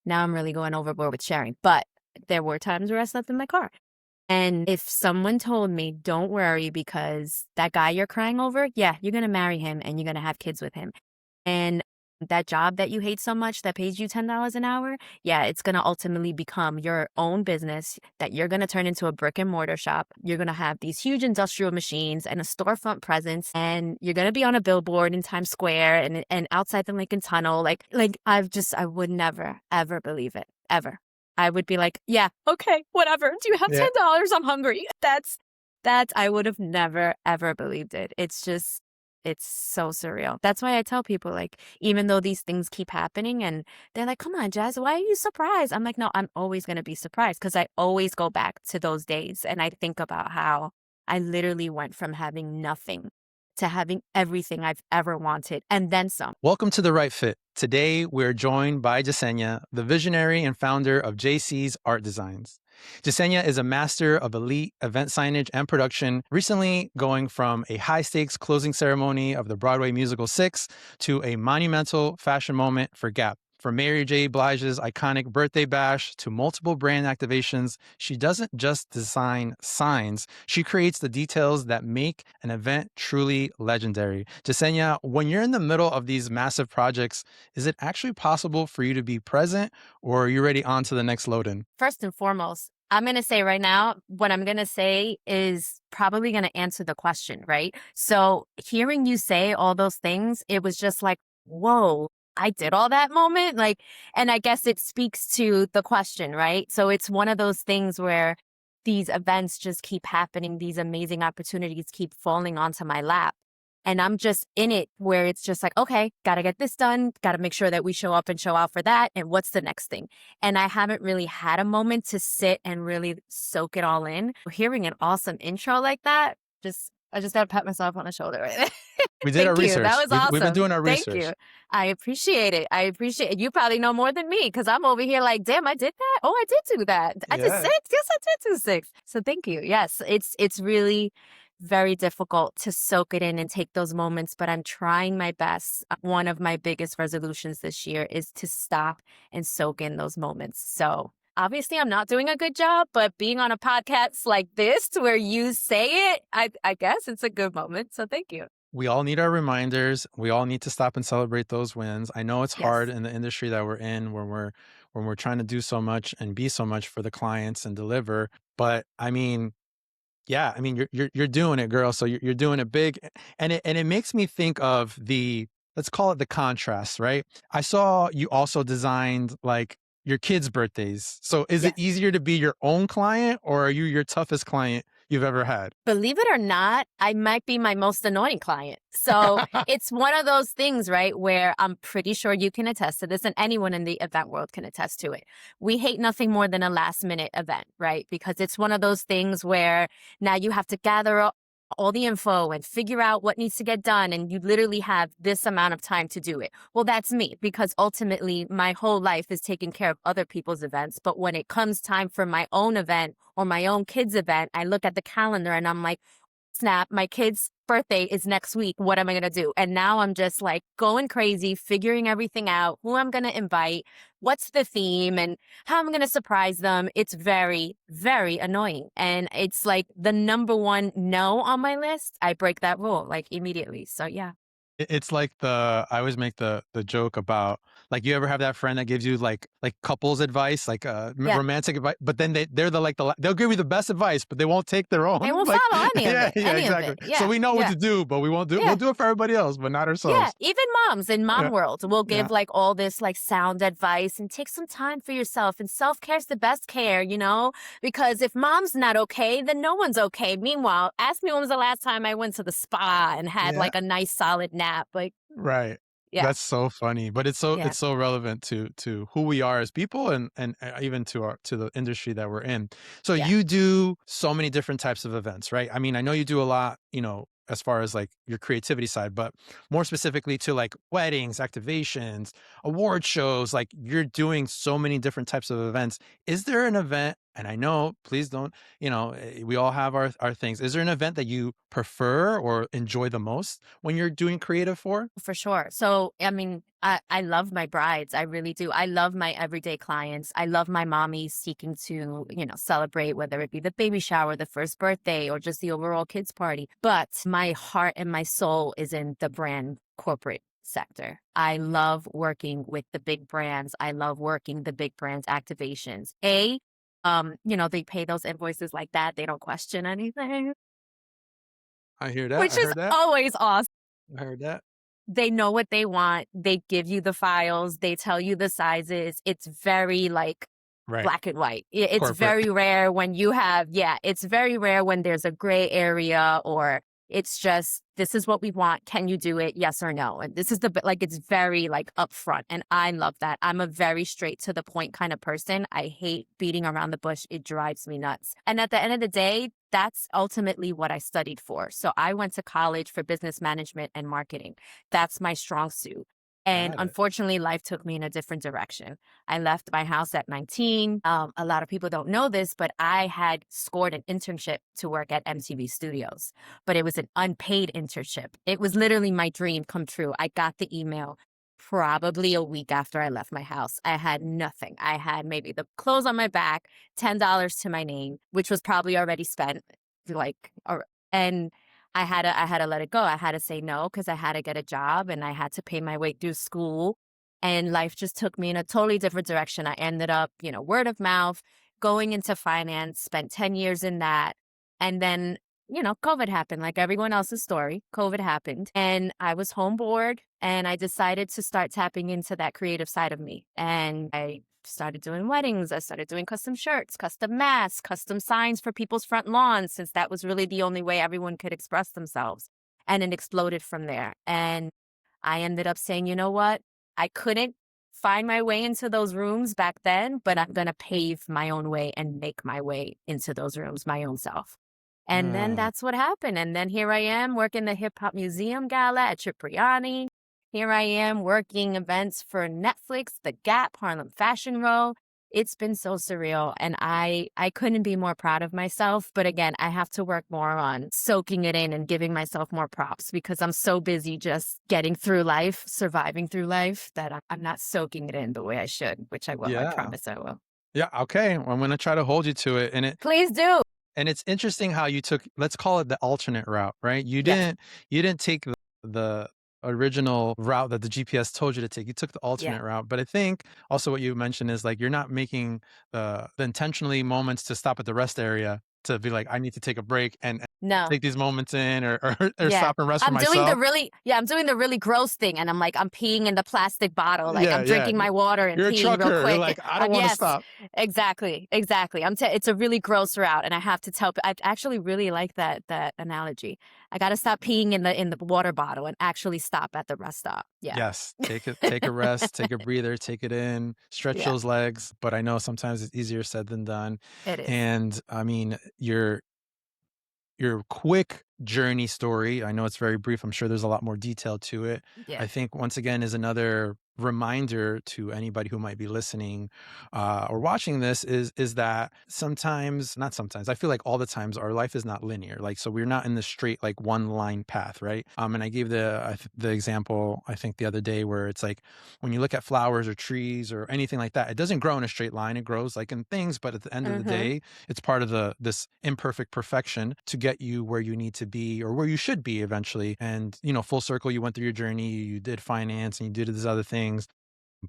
Now I'm really going overboard with sharing. But there were times where I slept in my car. And if someone told me, don't worry, because that guy you're crying over, yeah, you're going to marry him and you're going to have kids with him. And that job that you hate so much that pays you $10 an hour, yeah, it's going to ultimately become your own business that you're going to turn into a brick and mortar shop. You're going to have these huge industrial machines and a storefront presence, and you're going to be on a billboard in Times Square and outside the Lincoln Tunnel. I would never, ever believe it, ever. I would be like, yeah, okay, whatever. Do you have Yeah. $10? I'm hungry. I would have never, ever believed it. It's so surreal. That's why I tell people, like, even though these things keep happening and they're like, come on, Jazz, why are you surprised? I'm like, no, I'm always going to be surprised because I always go back to those days and I think about how I literally went from having nothing to having everything I've ever wanted and then some. Welcome to The Right Fit. Today, we're joined by Jessenia, the visionary and founder of JC's Art Designs. Jessenia is a master of elite event signage and production, recently going from a high-stakes closing ceremony of the Broadway musical Six to a monumental fashion moment for Gap. From Mary J. Blige's iconic birthday bash to multiple brand activations, she doesn't just design signs, she creates the details that make an event truly legendary. Jessenia, when you're in the middle of these massive projects, is it actually possible for you to be present, or are you already on to the next load-in? First and foremost, I'm going to say right now, what I'm going to say is probably going to answer the question, right? So hearing you say all those things, it was just like, whoa, I did all that moment. And I guess it speaks to the question, right? So it's one of those things where these events just keep happening. These amazing opportunities keep falling onto my lap. And I'm just in it where it's just like, okay, got to get this done. Got to make sure that we show up and show out for that. And what's the next thing? And I haven't really had a moment to sit and really soak it all in. Hearing an awesome intro like that, I just got to pat myself on the shoulder right there. We did our Thank you. That research. was awesome. We've been doing our Thank research. you. I appreciate it. You probably know more than me because I'm over here like, damn, I did that. Oh, I did do that. I did 6. Yes, I did do 6. So thank you. Yes, it's really very difficult to soak it in and take those moments, but I'm trying my best. One of my biggest resolutions this year is to stop and soak in those moments. So obviously I'm not doing a good job, but being on a podcast like this to where you say it, I guess it's a good moment. So thank you. We all need our reminders. We all need to stop and celebrate those wins. I know it's Yes. hard in the industry that we're in when we're trying to do so much and be so much for the clients and deliver. But I mean, yeah, I mean, you're doing it, girl. So you're doing it big, and it makes me think of let's call it the contrast, right? I saw you also designed like your kids' birthdays. So is it Yes. easier to be your own client, or are you your toughest client you've ever had? Believe it or not, I might be my most annoying client. So it's one of those things, right, where I'm pretty sure you can attest to this and anyone in the event world can attest to it. We hate nothing more than a last minute event, right? Because it's one of those things where now you have to gather up all the info and figure out what needs to get done. And you literally have this amount of time to do it. Well, that's me because ultimately my whole life is taking care of other people's events. But when it comes time for my own event or my own kid's event, I look at the calendar and I'm like, snap, my kid's birthday is next week. What am I going to do? And now I'm just like going crazy, figuring everything out, who I'm going to invite, what's the theme, and how I'm going to surprise them. It's very, very annoying. And it's like the number one no on my list. I break that rule like immediately. So yeah. It's like I always make the joke about, like, you ever have that friend that gives you like couples advice, like Yeah. romantic advice, but then they'll give you the best advice, but they won't take their own. They won't like, follow any of yeah, it. yeah, Any exactly. of it. Yeah. So we know what Yeah. to do, but we won't do. Yeah. We'll do it for everybody else, but not ourselves. Yeah, even moms in mom Yeah. world will give Yeah. like all this like sound advice and take some time for yourself. And self-care is the best care, you know, because if mom's not okay, then no one's okay. Meanwhile, ask me when was the last time I went to the spa and had Yeah. like a nice solid nap. Like, Right. yeah, That's so funny, but it's yeah, so relevant to who we are as people and even to the industry that we're in. So yeah. you do so many different types of events, right? I mean, I know you do a lot, as far as like your creativity side, but more specifically to like weddings, activations, award shows, like you're doing so many different types of events. Is there an event And I know, please don't, we all have our things. Is there an event that you prefer or enjoy the most when you're doing creative for? For sure. So, I mean, I love my brides. I really do. I love my everyday clients. I love my mommies seeking to, celebrate, whether it be the baby shower, the first birthday, or just the overall kids party. But my heart and my soul is in the brand corporate sector. I love working with the big brands. I love working the big brands activations. They pay those invoices like that. They don't question anything, I hear that. which I is heard that. always awesome. I heard that. They know what they want. They give you the files. They tell you the sizes. It's very like Right. black and white. It's Corporate. very rare when you have, yeah, it's very rare when there's a gray area or it's just, this is what we want. Can you do it? Yes or no? And this is like, it's very like upfront. And I love that. I'm a very straight to the point kind of person. I hate beating around the bush. It drives me nuts. And at the end of the day, that's ultimately what I studied for. So I went to college for business management and marketing. That's my strong suit. And Got it. unfortunately, life took me in a different direction. I left my house at 19. A lot of people don't know this, but I had scored an internship to work at MTV Studios, but it was an unpaid internship. It was literally my dream come true. I got the email probably a week after I left my house. I had nothing. I had maybe the clothes on my back, $10 to my name, which was probably already spent. And I had to let it go. I had to say no because I had to get a job and I had to pay my way through school. And life just took me in a totally different direction. I ended up, word of mouth, going into finance, spent 10 years in that. And then, COVID happened, like everyone else's story. COVID happened and I was home bored and I decided to start tapping into that creative side of me. And I started doing weddings. I started doing custom shirts, custom masks, custom signs for people's front lawns, since that was really the only way everyone could express themselves. And it exploded from there. And I ended up saying, you know what? I couldn't find my way into those rooms back then, but I'm going to pave my own way and make my way into those rooms my own self. And then Mm, that's what happened. And then here I am working the Hip Hop Museum Gala at Cipriani. Here I am working events for Netflix, The Gap, Harlem Fashion Row. It's been so surreal and I couldn't be more proud of myself. But again, I have to work more on soaking it in and giving myself more props because I'm so busy just getting through life, surviving through life that I'm not soaking it in the way I should, which I will. I yeah. promise I will. Yeah. Okay. Well, I'm going to try to hold you to it. Please do. And it's interesting how you took, let's call it the alternate route, right? Yes. You didn't take the original route that the GPS told you to take. You took the Yeah. alternate route. But I think also what you mentioned is like you're not making the intentionally moments to stop at the rest area to be like, I need to take a break and No. take these moments in or Yeah. stop and rest for myself. I'm doing the really gross thing. And I'm like, I'm peeing in the plastic bottle. Like Yeah, I'm yeah. drinking my water and You're a peeing real trucker. You're quick. like, I don't want to Yes, stop. exactly. Exactly. It's a really gross route. And I have to I actually really like that analogy. I got to stop peeing in the water bottle and actually stop at the rest stop. Yeah. Yes, take a rest, take a breather, take it in, stretch Yeah, those legs, but I know sometimes it's easier said than done. it is. And I mean, your quick journey story, I know it's very brief. I'm sure there's a lot more detail to it. Yeah. I think once again is another reminder to anybody who might be listening or watching this is that sometimes, not sometimes, I feel like all the times our life is not linear. Like, so we're not in the straight, like one line path, right? And I gave the example, I think the other day where it's like, when you look at flowers or trees or anything like that, it doesn't grow in a straight line. It grows like in things, but at the end of the Mm-hmm. day, it's part of this imperfect perfection to get you where you need to be or where you should be eventually. And, full circle, you went through your journey, you did finance and you did these other things,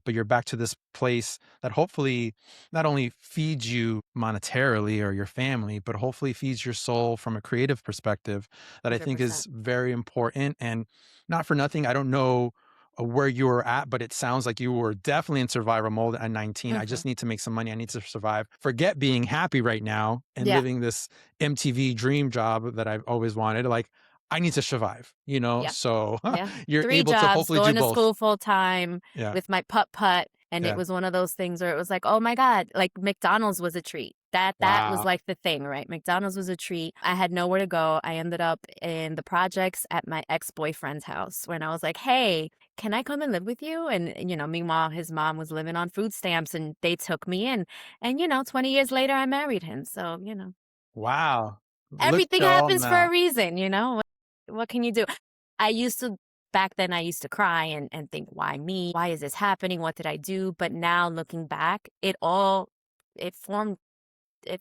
but you're back to this place that hopefully not only feeds you monetarily or your family, but hopefully feeds your soul from a creative perspective that I think 100%. is very important. And not for nothing, I don't know where you were at, but it sounds like you were definitely in survival mode at 19. I Mm-hmm. just need to make some money. I need to survive. Forget being happy right now and Yeah. living this MTV dream job that I've always wanted. Like, I need to survive, Yeah. So Yeah. you're Three able to jobs, hopefully do going to both. school full time Yeah. with my putt. And it Yeah. was one of those things where it was like, oh my God, like McDonald's was a treat. That was Wow. like the thing, right? McDonald's was a treat. I had nowhere to go. I ended up in the projects at my ex-boyfriend's house when I was like, hey, can I come and live with you? And, meanwhile, his mom was living on food stamps and they took me in. And, 20 years later, I married him. So, Wow. Look everything at all happens for a now. reason. What can you do? I used to, back then, I used to cry and think, why me? Why is this happening? What did I do? But now looking back, it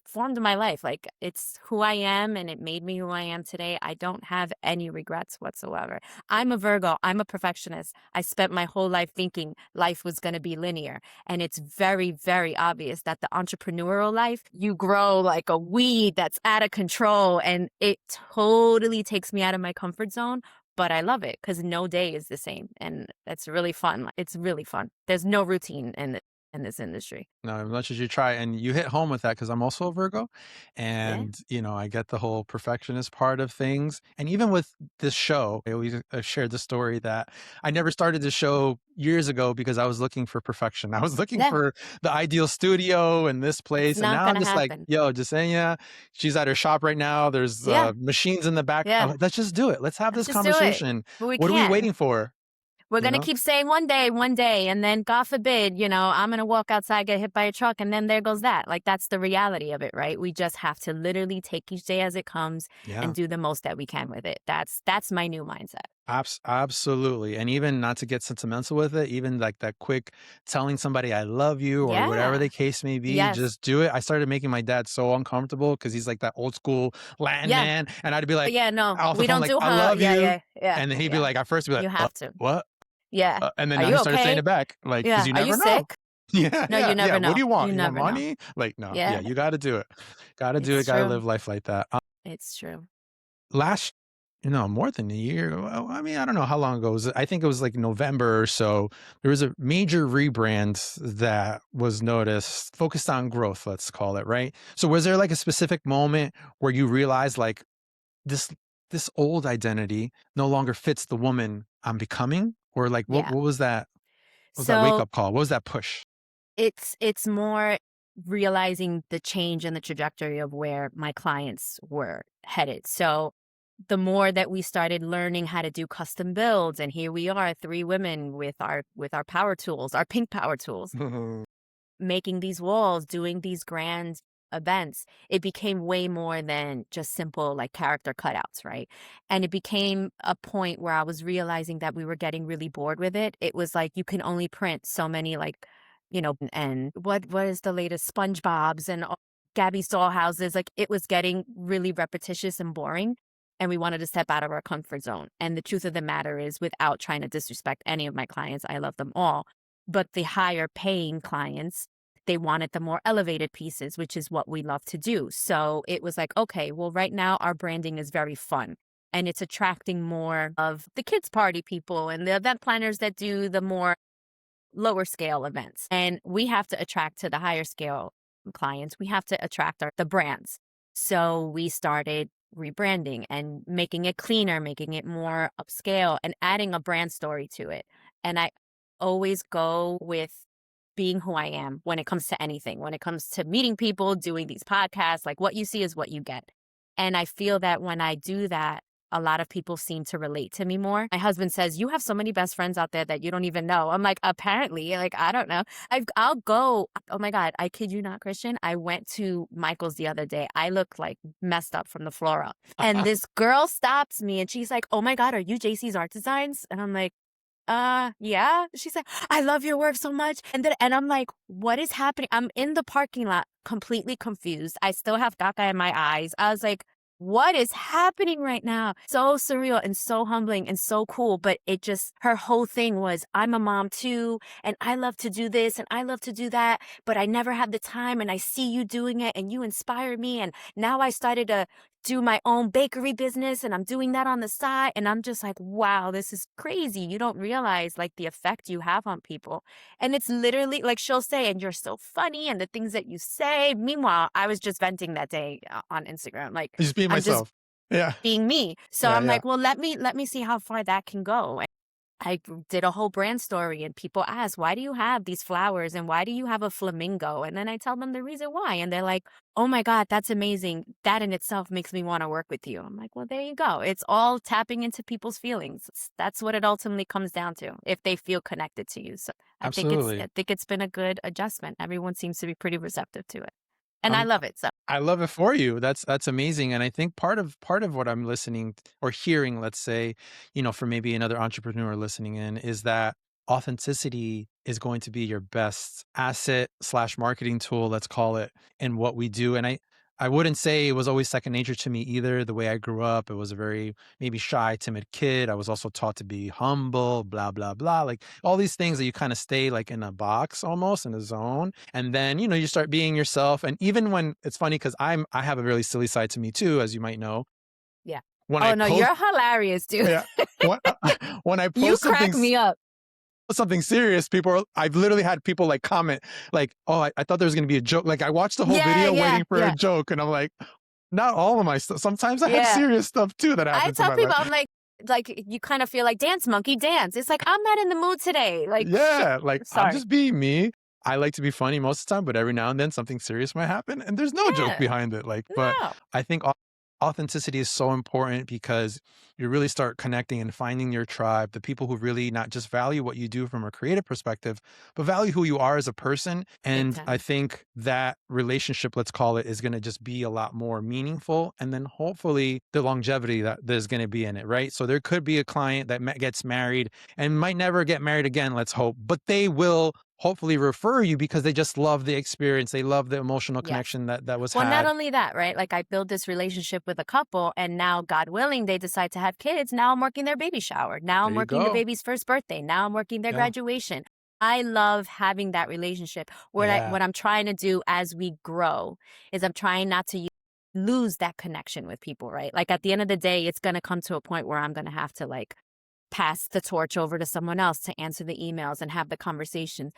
formed my life. Like, it's who I am and it made me who I am today. I don't have any regrets whatsoever. I'm a Virgo. I'm a perfectionist. I spent my whole life thinking life was going to be linear. And it's very, very obvious that the entrepreneurial life, you grow like a weed that's out of control. And it totally takes me out of my comfort zone. But I love it because no day is the same. And it's really fun. It's really fun. There's no routine in this industry. No, as much as you try, and you hit home with that because I'm also a Virgo, Yeah. and I get the whole perfectionist part of things. And even with this show, I always shared the story that I never started the show years ago because I was looking for perfection. I was looking Yeah. for the ideal studio and this It's place, and not now going I'm to just like, happen. yo, Jasenia, she's at her shop right now. There's Yeah. machines in the back. I'm Yeah. like, let's just do it. Let's have Let's this just do it. conversation. But we What are we can't. waiting for? We're You going to know? keep saying one day, and then God forbid, I'm going to walk outside, get hit by a truck, and then there goes that. Like, that's the reality of it, right? We just have to literally take each day as it comes and Yeah. do the most that we can with it. That's my new mindset. Absolutely. And even not to get sentimental with it, even like that quick telling somebody I love you or whatever Yeah. the case may be, Yes. just do it. I started making my dad so uncomfortable because he's like that old school Latin Yeah. man. And I'd be like, Yeah, no. off the We phone, don't like, do I huh. love Yeah, you. yeah, yeah, And then he'd be yeah. like, at first, he'd be You like, have to. what? Yeah. And then Are now he you started saying okay? it back, like, because Yeah. you Are you never know. sick? Yeah, No, you yeah. never What do know. you want? You You want never know. money? Like, no. Yeah, Yeah. you got to do it. Got to do it. It's Got to true. live life like that. It's true. Last more than a year. Well, I mean, I don't know how long ago it was. I think it was like November or so. There was a major rebrand that was noticed, focused on growth, let's call it, right? So was there like a specific moment where you realized like this this old identity no longer fits the woman I'm becoming? Or like what Yeah. what was that? What was that wake So up call? What was that push? it's more realizing the change in the trajectory of where my clients were headed. So the more that we started learning how to do custom builds, and here we are, three women with our power tools, our pink power tools, making these walls, doing these grand events, it became way more than just simple like character cutouts, right? And it became a point where I was realizing that we were getting really bored with it. It was like you can only print so many like, and what is the latest SpongeBob's and Gabby's dollhouses. Like it was getting really repetitious and boring. And we wanted to step out of our comfort zone. And the truth of the matter is, without trying to disrespect any of my clients, I love them all. But the higher paying clients, they wanted the more elevated pieces, which is what we love to do. So it was like, okay, well, right now our branding is very fun and it's attracting more of the kids' party people and the event planners that do the more lower scale events. And we have to attract to the higher scale clients. We have to attract the brands. So we started rebranding and making it cleaner, making it more upscale and adding a brand story to it. And I always go with being who I am when it comes to anything, when it comes to meeting people, doing these podcasts, like what you see is what you get. And I feel that when I do that, a lot of people seem to relate to me more. My husband says, you have so many best friends out there that you don't even know. I'm like, apparently, like, I don't know. I'll go. Oh my God. I kid you not, Christian. I went to Michael's the other day. I look like messed up from the floor up. And this girl stops me and she's like, oh my God, are you JC's Art Designs? And I'm like, yeah. She's like, I love your work so much. And I'm like, what is happening? I'm in the parking lot, completely confused. I still have caca in my eyes. I was like, what is happening right now? So surreal and so humbling and so cool. But her whole thing was, I'm a mom too. And I love to do this and I love to do that, but I never have the time. And I see you doing it and you inspire me. And now I started to do my own bakery business and I'm doing that on the side. And I'm just like, wow, this is crazy. You don't realize like the effect you have on people. And it's literally like she'll say, and you're so funny and the things that you say. Meanwhile, I was just venting that day on Instagram. Like Just being I'm just myself. Yeah. being me. So Yeah. I'm Yeah. like, well, let me see how far that can go. I did a whole brand story and people ask, why do you have these flowers and why do you have a flamingo? And then I tell them the reason why. And they're like, oh my God, that's amazing. That in itself makes me want to work with you. I'm like, well, there you go. It's all tapping into people's feelings. That's what it ultimately comes down to if they feel connected to you. So I Absolutely. think it's been a good adjustment. Everyone seems to be pretty receptive to it. And I I'm love it. So I love it for you. That's amazing. And I think part of what I'm listening or hearing, let's say, for maybe another entrepreneur listening in, is that authenticity is going to be your best asset slash marketing tool, let's call it, in what we do. And I wouldn't say it was always second nature to me either. The way I grew up, it was a very maybe shy, timid kid. I was also taught to be humble, blah, blah, blah. Like all these things that you kind of stay like in a box almost in a zone. And then, you start being yourself. And even when it's funny, because I have a really silly side to me too, as you might know. yeah. When I Oh no, post, you're hilarious, dude. yeah, when, when I You post crack me up. something serious, I've literally had people like comment like, oh, I thought there was going to be a joke. Like I watched the whole Yeah, video yeah, waiting for a yeah, joke. And I'm like, not all of my stuff. Sometimes I have yeah. serious stuff too that I happens in tell my life. people, I'm like you kind of feel like dance monkey dance. It's like I'm not in the mood today. Like shit. Yeah, like I'm Sorry. just being me. I like to be funny most of the time, but every now and then something serious might happen and there's no joke Yeah. behind it. But No. I think authenticity is so important because you really start connecting and finding your tribe, the people who really not just value what you do from a creative perspective, but value who you are as a person. Big And I time. think that relationship, let's call it, is going to just be a lot more meaningful. And then hopefully the longevity that there's going to be in it, right? So there could be a client that gets married and might never get married again, let's hope, but they will hopefully refer you because they just love the experience. They love the emotional Yes. connection that was Well, not had. only that, right? Like I build this relationship with a couple and now God willing they decide to have kids. Now I'm working their baby shower. Now There I'm you working the go. baby's first birthday. Now I'm working their Yeah. graduation. I love having that relationship. Yeah. What I'm trying to do as we grow is I'm trying not to lose that connection with people, right? Like at the end of the day, it's going to come to a point where I'm going to have to like pass the torch over to someone else to answer the emails and have the conversations.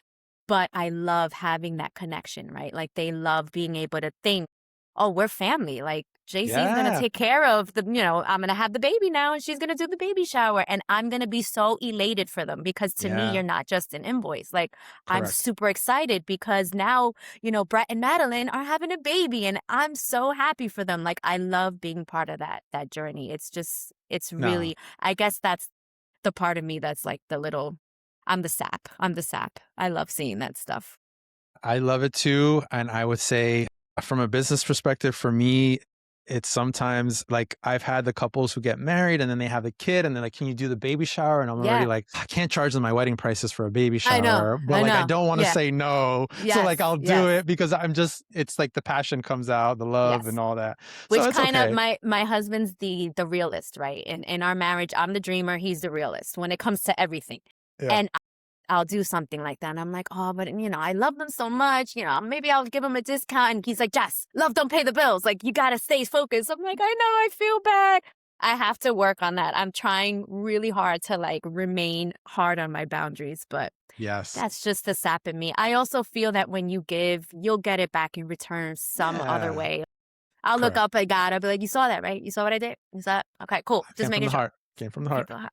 But I love having that connection, right? Like they love being able to think, oh, we're family. Like JC is going to Yeah. take care of I'm going to have the baby now and she's going to do the baby shower. And I'm going to be so elated for them because to me, Yeah. you're not just an invoice. Like I'm Correct. super excited because now, Brett and Madeline are having a baby and I'm so happy for them. Like I love being part of that journey. It's No, really, I guess that's the part of me that's like the little I'm the sap. I'm the sap. I love seeing that stuff. I love it too. And I would say, from a business perspective, for me, it's sometimes like I've had the couples who get married and then they have a kid and they're like, can you do the baby shower? And I'm already Yeah. like, I can't charge them my wedding prices for a baby I know. shower, but I like, I know. don't want to Yeah. say no. So like, Yes. I'll do Yes. it because it's like the passion comes out, the love and Yes. all that. So Which it's kind of okay. my husband's the realist, right? In our marriage, I'm the dreamer, he's the realist when it comes to everything. Yeah. And I'll do something like that. And I'm like, oh, but I love them so much. Maybe I'll give him a discount. And he's like, Jess, love don't pay the bills. Like you gotta stay focused. I'm like, I know, I feel bad. I have to work on that. I'm trying really hard to like remain hard on my boundaries, but Yes. that's just the sap in me. I also feel that when you give, you'll get it back in return some other Yeah. way. I'll look Correct. up at God. I'll be like, you saw that, right? You saw what I did? You saw it? Okay, cool. Just Came from making the sure. heart. Came from the heart. People have.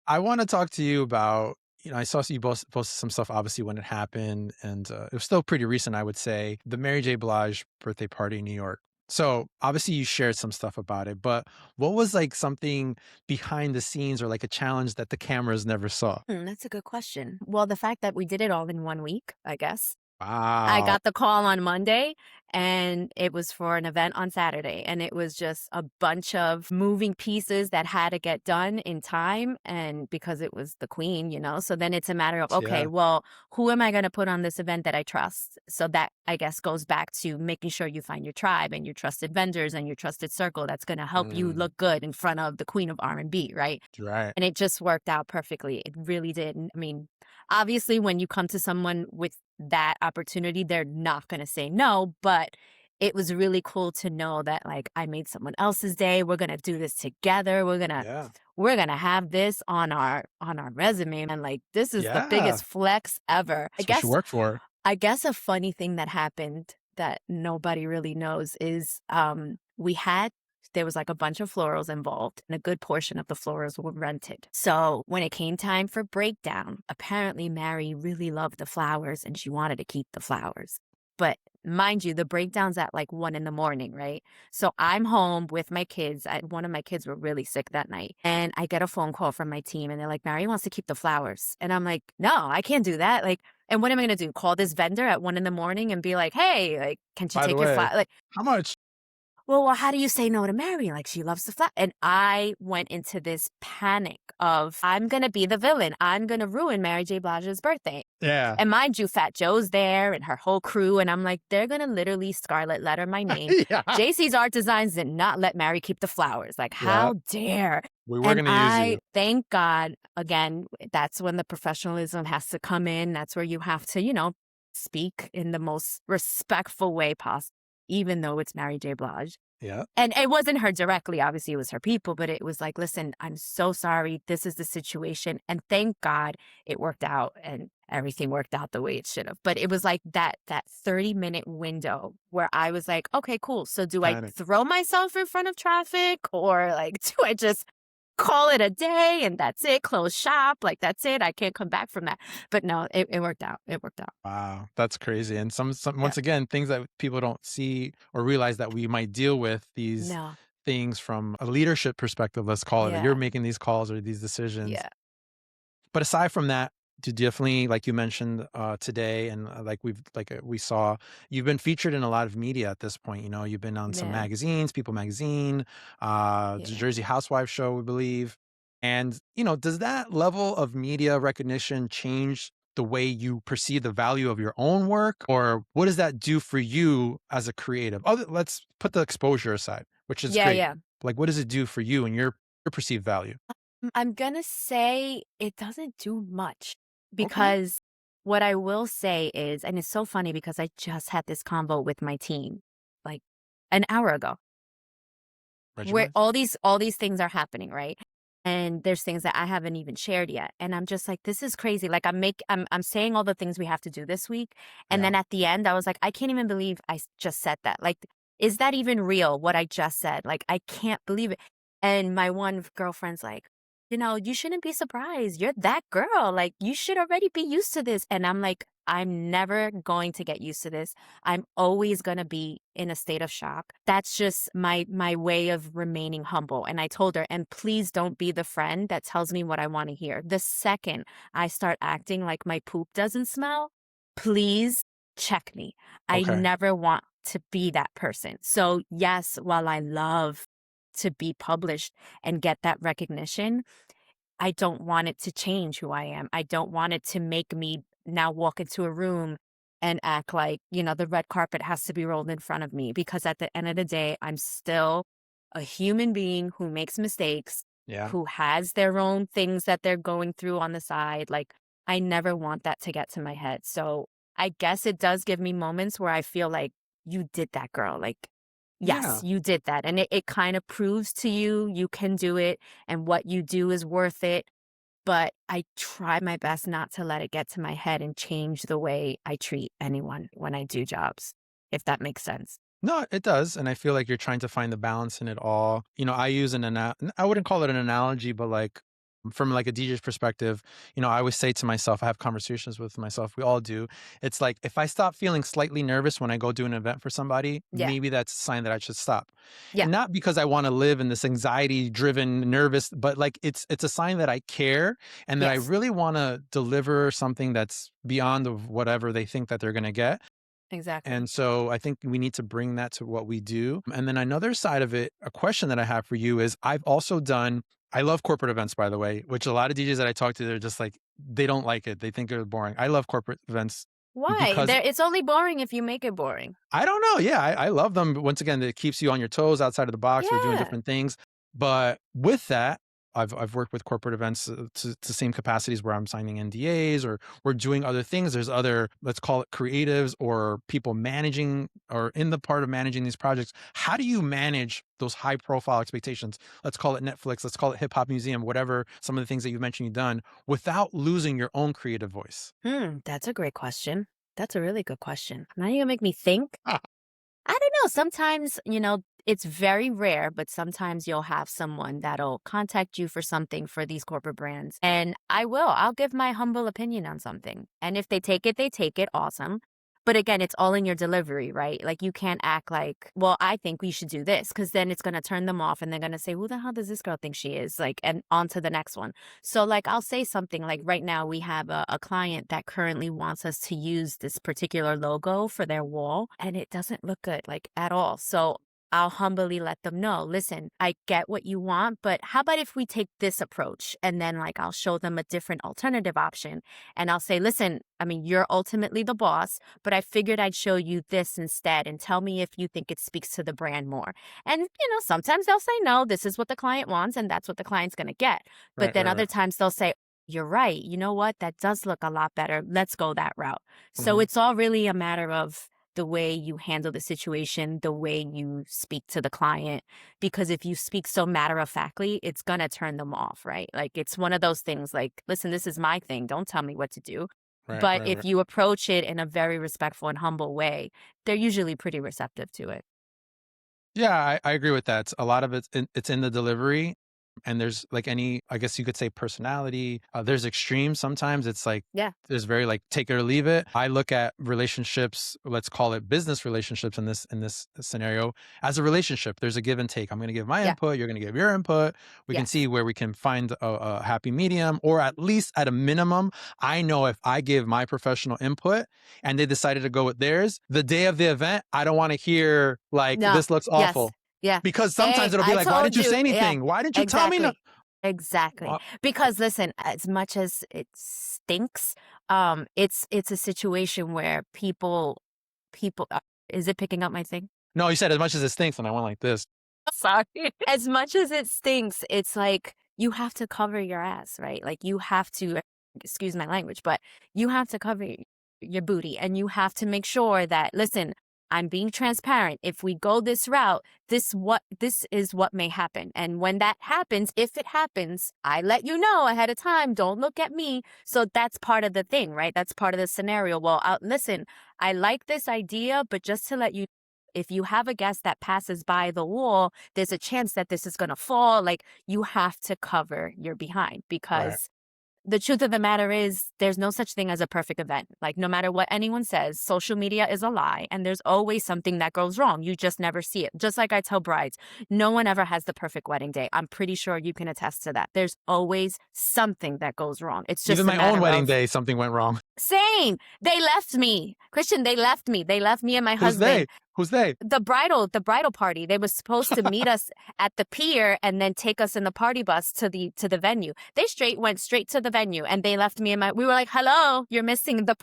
I want to talk to you about, I saw you posted some stuff obviously when it happened, and it was still pretty recent, I would say, the Mary J. Blige birthday party in New York. So obviously you shared some stuff about it, but what was like something behind the scenes or like a challenge that the cameras never saw? That's a good question. Well, the fact that we did it all in 1 week, I guess. I Wow. got the call on Monday and it was for an event on Saturday. And it was just a bunch of moving pieces that had to get done in time. And because it was the queen. So then it's a matter of, okay, Yeah. well, who am I going to put on this event that I trust? So that I guess goes back to making sure you find your tribe and your trusted vendors and your trusted circle that's going to help you Mm, look good in front of the queen of R&B, right? right. And it just worked out perfectly. It really did. And, obviously, when you come to someone with that opportunity, they're not going to say no, but it was really cool to know that like I made someone else's day. We're going to do this together. Yeah. We're going to have this on our resume and like this is the Yeah. biggest flex ever. That's what you work for. I guess a funny thing that happened that nobody really knows is we had There was like a bunch of florals involved, and a good portion of the florals were rented. So when it came time for breakdown, apparently Mary really loved the flowers and she wanted to keep the flowers. But mind you, the breakdown's at like 1 in the morning, right? So I'm home with my kids. One of my kids were really sick that night. And I get a phone call from my team and they're like, Mary wants to keep the flowers. And I'm like, no, I can't do that. Like, and what am I going to do? Call this vendor at 1 in the morning and be like, hey, like, can she By the take your way, flower? Like, how much? well, how do you say no to Mary? Like, she loves the flower. And I went into this panic of, I'm going to be the villain. I'm going to ruin Mary J. Blige's birthday. Yeah. And mind you, Fat Joe's there and her whole crew. And I'm like, they're going to literally scarlet letter my name. Yeah. JC's Art Designs did not let Mary keep the flowers. Like, Yeah. how dare? We were And going to use you. thank God, again, that's when the professionalism has to come in. That's where you have to, speak in the most respectful way possible, even though it's Mary J. Blige. Yeah. And it wasn't her directly, obviously it was her people, but it was like, listen, I'm so sorry. This is the situation. And thank God it worked out and everything worked out the way it should have. But it was like that 30-minute window where I was like, okay, cool. So do I Panic. throw myself in front of traffic, or like, do I just call it a day and that's it, close shop, like that's it, I can't come back from that? But no, it worked out. It worked out. Wow, that's crazy. And some Yeah. once again, things that people don't see or realize that we might deal with these No. things from a leadership perspective, let's call it. You're Yeah. making these calls or these decisions. Yeah. But aside from that, to definitely, like you mentioned today, and we saw, you've been featured in a lot of media at this point. You've been on some Yeah. magazines, People Magazine, the Yeah. Jersey Housewives show, we believe. And does that level of media recognition change the way you perceive the value of your own work, or what does that do for you as a creative? Let's put the exposure aside, which is Yeah. great. Yeah. Like, what does it do for you and your perceived value? I'm gonna say it doesn't do much, Okay. because what I will say is, and it's so funny because I just had this convo with my team like an hour ago, Reggie where Wise? all these things are happening, right? And there's things that I haven't even shared yet. And I'm just like, this is crazy. Like, I'm saying all the things we have to do this week. And Yeah. then at the end, I was like, I can't even believe just said that. Like, is that even real, what I just said? Like, I can't believe it. And my one girlfriend's like, you shouldn't be surprised. You're that girl. Like, you should already be used to this. And I'm like, I'm never going to get used to this. I'm always going to be in a state of shock. That's just my way of remaining humble. And I told her, and please don't be the friend that tells me what I want to hear. The second I start acting like my poop doesn't smell, please check me. I Okay. never want to be that person. So yes, while I love to be published and get that recognition, I don't want it to change who I am. I don't want it to make me now walk into a room and act like, the red carpet has to be rolled in front of me, because at the end of the day, I'm still a human being who makes mistakes, Yeah. who has their own things that they're going through on the side. Like, I never want that to get to my head. So I guess it does give me moments where I feel like, you did that, girl. Like, Yeah. yes, you did that. And it kind of proves to you you can do it and what you do is worth it. But I try my best not to let it get to my head and change the way I treat anyone when I do jobs, if that makes sense. No, it does. And I feel like you're trying to find the balance in it all. I use I wouldn't call it an analogy, but like from like a DJ's perspective, I always say to myself, I have conversations with myself. We all do. It's like, if I stop feeling slightly nervous when I go do an event for somebody, Yeah. maybe that's a sign that I should stop. Yeah. And not because I want to live in this anxiety driven, nervous, but like it's a sign that I care and that I Yes. really want to deliver something that's beyond of whatever they think that they're going to get. Exactly. And so I think we need to bring that to what we do. And then another side of it, a question that I have for you is, I love corporate events, by the way, which a lot of DJs that I talk to, they're just like, they don't like it. They think they're boring. I love corporate events Why? because It's only boring if you make it boring. I don't know. Yeah, I love them. But once again, it keeps you on your toes outside of the box. We're doing Yeah. different things. But with that, I've worked with corporate events to same capacities where I'm signing NDAs or we're doing other things. There's other, let's call it creatives or people managing or in the part of managing these projects. How do you manage those high profile expectations? Let's call it Netflix, let's call it Hip Hop Museum, whatever, some of the things that you mentioned you've done, without losing your own creative voice. That's a great question. That's a really good question. Now you're gonna make me think. I don't know. Sometimes, It's very rare, but sometimes you'll have someone that'll contact you for something for these corporate brands. And I'll give my humble opinion on something. And if they take it, awesome. But again, it's all in your delivery, right? Like you can't act like, well, I think we should do this because then it's going to turn them off and they're going to say, who the hell does this girl think she is? Like, and on to the next one. So, like, I'll say something like right now, we have a client that currently wants us to use this particular logo for their wall and it doesn't look good, like, at all. So, I'll humbly let them know, listen, I get what you want, but how about if we take this approach? And then, like, I'll show them a different alternative option. And I'll say, listen, I mean, you're ultimately the boss, but I figured I'd show you this instead and tell me if you think it speaks to the brand more. And, sometimes they'll say, no, this is what the client wants, and that's what the client's going to get. But Right, then right, other right. times they'll say, you're right. You know what? That does look a lot better. Let's go that route. So Mhm. it's all really a matter of the way you handle the situation, the way you speak to the client. Because if you speak so matter of factly, it's going to turn them off, right? Like it's one of those things like, listen, this is my thing. Don't tell me what to do. Right, But right, if right. you approach it in a very respectful and humble way, they're usually pretty receptive to it. Yeah, I agree with that. A lot of it's in the delivery, and there's like any, I guess you could say, personality. There's extremes. Sometimes it's like Yeah. there's very like take it or leave it. I look at relationships, let's call it business relationships in this scenario as a relationship. There's a give and take. I'm going to give my Yeah. input. You're going to give your input. We can see Yes. where we can find a happy medium, or at least at a minimum, I know if I give my professional input and they decided to go with theirs, the day of the event, I don't want to hear like No. this looks Yes. awful. Yeah. Because Hey, sometimes it'll be I like, why told didn't you you. say Yeah. anything? Why didn't you tell me no? Exactly. Exactly. Uh, Because listen, as much as it stinks, it's a situation where people is it picking up my thing? no, you said as much as it stinks, and I went like this. Sorry. As much as it stinks, it's like you have to cover your ass, right? Like you have to, excuse my language, but you have to cover your booty and you have to make sure that, listen, I'm being transparent. If we go this route, this is what may happen. And when that happens, if it happens, I let you know ahead of time. Don't look at me. So that's part of the thing, right? That's part of the scenario. Well, listen, I like this idea, but just to let you, if you have a guest that passes by the wall, there's a chance that this is going to fall. Like you have to cover your behind Right. because the truth of the matter is there's no such thing as a perfect event. Like no matter what anyone says, social media is a lie and there's always something that goes wrong. You just never see it. Just like I tell brides, no one ever has the perfect wedding day. I'm pretty sure you can attest to that. There's always something that goes wrong. It's Even just a my own matter wedding of day, something went wrong. same. They left me. Christian, they left me. They left me and my Who's husband they? Who's they? the bridal party. They were supposed to meet us at the pier and then take us in the party bus to the venue. They went straight to the venue and they left me and we were like, hello, you're missing the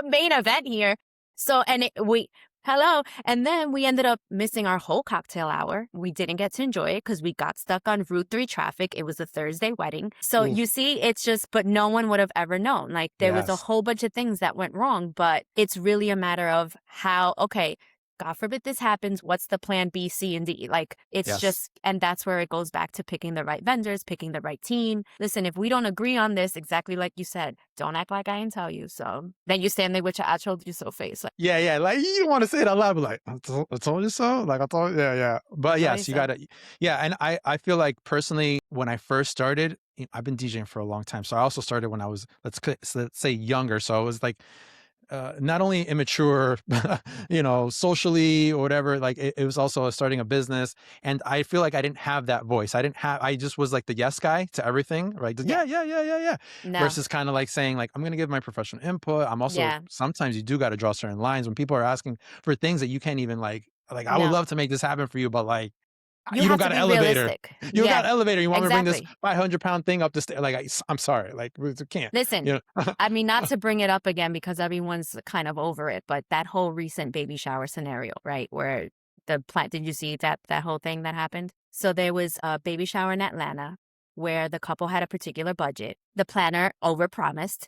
main event here. So we hello. And then we ended up missing our whole cocktail hour. We didn't get to enjoy it because we got stuck on Route 3 traffic. It was a Thursday wedding. So you Oof. see, it's just, but no one would have ever known. Like there was a Yes. whole bunch of things that went wrong, but it's really a matter of how, okay, God forbid this happens. What's the plan B, C, and D? Like, it's Yes. just, and that's where it goes back to picking the right vendors, picking the right team. Listen, if we don't agree on this, exactly like you said, don't act like I didn't tell you. So then you stand there with your I told you so face. Like, Yeah, yeah. Like you don't want to say it out loud, but like I told you so. Like I told, yeah, yeah. I But told you yes, you so. gotta, yeah. And I feel like personally, when I first started, I've been DJing for a long time. So I also started when I was let's say younger. So I was like not only immature, socially or whatever, like it was also starting a business. And I feel like I didn't have that voice. I just was like the yes guy to everything, right? Just, Yeah. yeah, yeah, yeah, yeah, yeah. No. Versus kind of like saying like, I'm going to give my professional input. I'm also, Yeah. sometimes you do got to draw certain lines when people are asking for things that you can't even like, I would No. love to make this happen for you, but like, You you don't have to got an be elevator. realistic. You don't got Yeah. an elevator. You want me to bring this Exactly. 500-pound thing up the stairs? Like, I'm sorry. Like, we can't, Listen, you know? I mean, not to bring it up again because everyone's kind of over it, but that whole recent baby shower scenario, right? Where the plant, did you see that whole thing that happened? So there was a baby shower in Atlanta where the couple had a particular budget. The planner overpromised,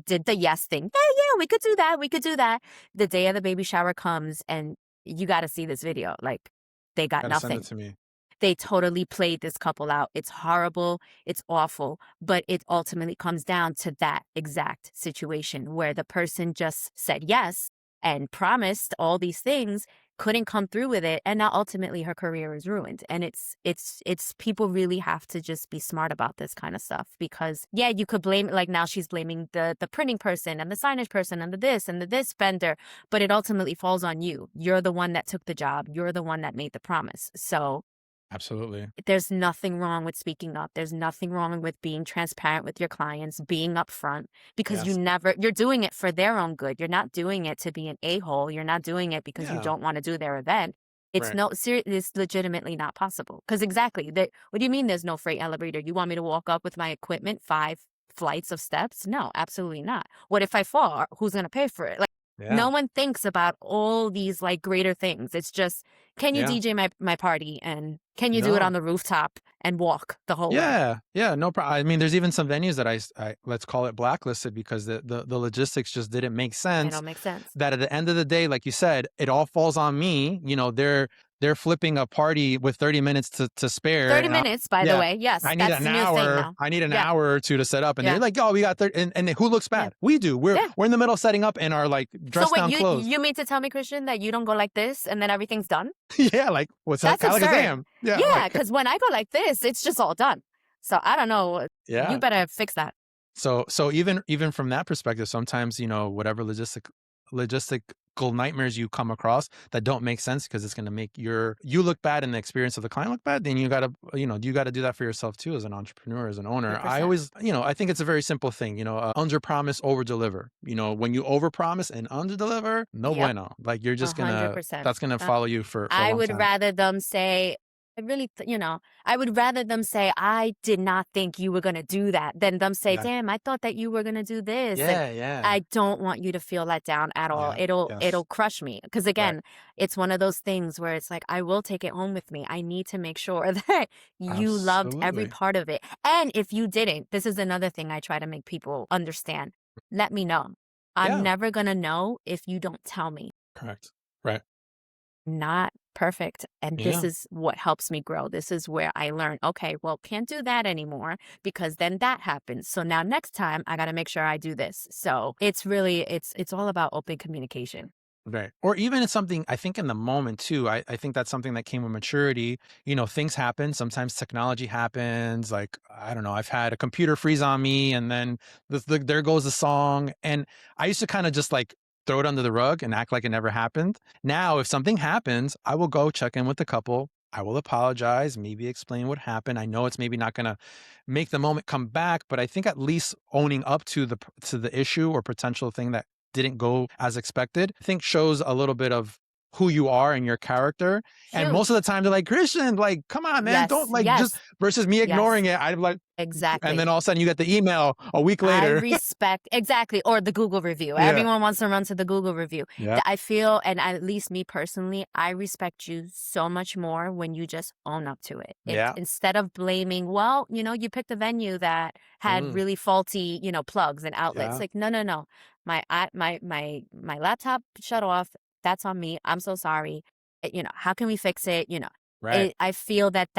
did the yes thing. Yeah, yeah, we could do that. We could do that. The day of the baby shower comes and you got to see this video. Like they got Gotta send it nothing. to me. They totally played this couple out. It's horrible. It's awful. But it ultimately comes down to that exact situation where the person just said yes and promised all these things. couldn't come through with it, and now ultimately her career is ruined. And it's people really have to just be smart about this kind of stuff, because yeah, you could blame, like now she's blaming the printing person and the signage person and the this vendor, but it ultimately falls on you. You're the one that took the job. You're the one that made the promise. So Absolutely. there's nothing wrong with speaking up. There's nothing wrong with being transparent with your clients, being upfront, because Yes. you're doing it for their own good. You're not doing it to be an a-hole. You're not doing it because you Yeah. don't want to do their event. It's Right. it's legitimately not possible. Because exactly, what do you mean there's no freight elevator? You want me to walk up with my equipment 5 flights of steps? No, absolutely not. What if I fall? Who's going to pay for it? Like, Yeah. no one thinks about all these like greater things. It's just, can you Yeah. DJ my party, and can you do it No. on the rooftop and walk the whole way? Yeah, yeah, no problem. I mean, there's even some venues that I let's call it blacklisted because the logistics just didn't make It sense. don't make sense. That at the end of the day, like you said, it all falls on me. You know, they're flipping a party with 30 minutes to spare, 30 and minutes, by the yeah, way. Yes, I need that's an the new thing hour. now. I need an Yeah, hour or two to set up, and they're yeah, like, "Oh, we got 30." And who looks yeah, bad? We do. We're yeah. we're in the middle of setting up in our like So dress wait, down you clothes. you mean to tell me, Christian, that you don't go like this and then everything's done? Yeah, like what's that? That's Kind of like a absurd. Sam. Yeah, Yeah, like because when I go like this, it's just all done. So I don't know. You yeah. better fix that. So even from that perspective, sometimes, whatever logistical nightmares you come across that don't make sense because it's going to make you look bad and the experience of the client look bad, then you got to do that for yourself too as an entrepreneur, as an owner. I 100%. always, I think it's a very simple thing, under promise, over deliver. When you over promise and under deliver, no Yep, bueno. Like you're just gonna 100%. that's gonna follow you for a I long would time. rather them say, I really, I would rather them say, I did not think you were going to do that, than them say, Yeah. damn, I thought that you were going to do this. And Yeah, yeah. I don't want you to feel let down at all. Yeah. It'll Yes. crush me. Because Right. again, it's one of those things where it's like, I will take it home with me. I need to make sure that you loved every Absolutely. part of it. And if you didn't, this is another thing I try to make people understand. Let me know. I'm Yeah. never going to know if you don't tell me. Correct. Right. Not perfect. And this Yeah. is what helps me grow. This is where I learn, okay, well, can't do that anymore because then that happens. So now next time I got to make sure I do this. So it's really, it's all about open communication. Right. Or even it's something I think in the moment too. I think that's something that came with maturity. Things happen. Sometimes technology happens. Like, I don't know, I've had a computer freeze on me and then there goes the song. And I used to kind of just like throw it under the rug and act like it never happened. Now, if something happens, I will go check in with the couple. I will apologize, maybe explain what happened. I know it's maybe not going to make the moment come back, but I think at least owning up to the issue or potential thing that didn't go as expected, I think shows a little bit of who you are and your character. And most of the Huge. time they're like, Christian, like, come on, man, don't Yes, like just yes, versus me yes, ignoring it. I'm like, and then exactly. all of a sudden you get the email a week I later. respect exactly, or the Google review. Yeah. Everyone wants to run to the Google review. Yeah. I feel, and at least me personally, I respect you so much more when you just own up to it. It's Yeah. instead of blaming, well, you picked a venue that had Mm, really faulty, plugs and outlets. yeah. Like, no, no, no. My laptop shut off. That's on me. I'm so sorry. How can we fix it? Right. I feel that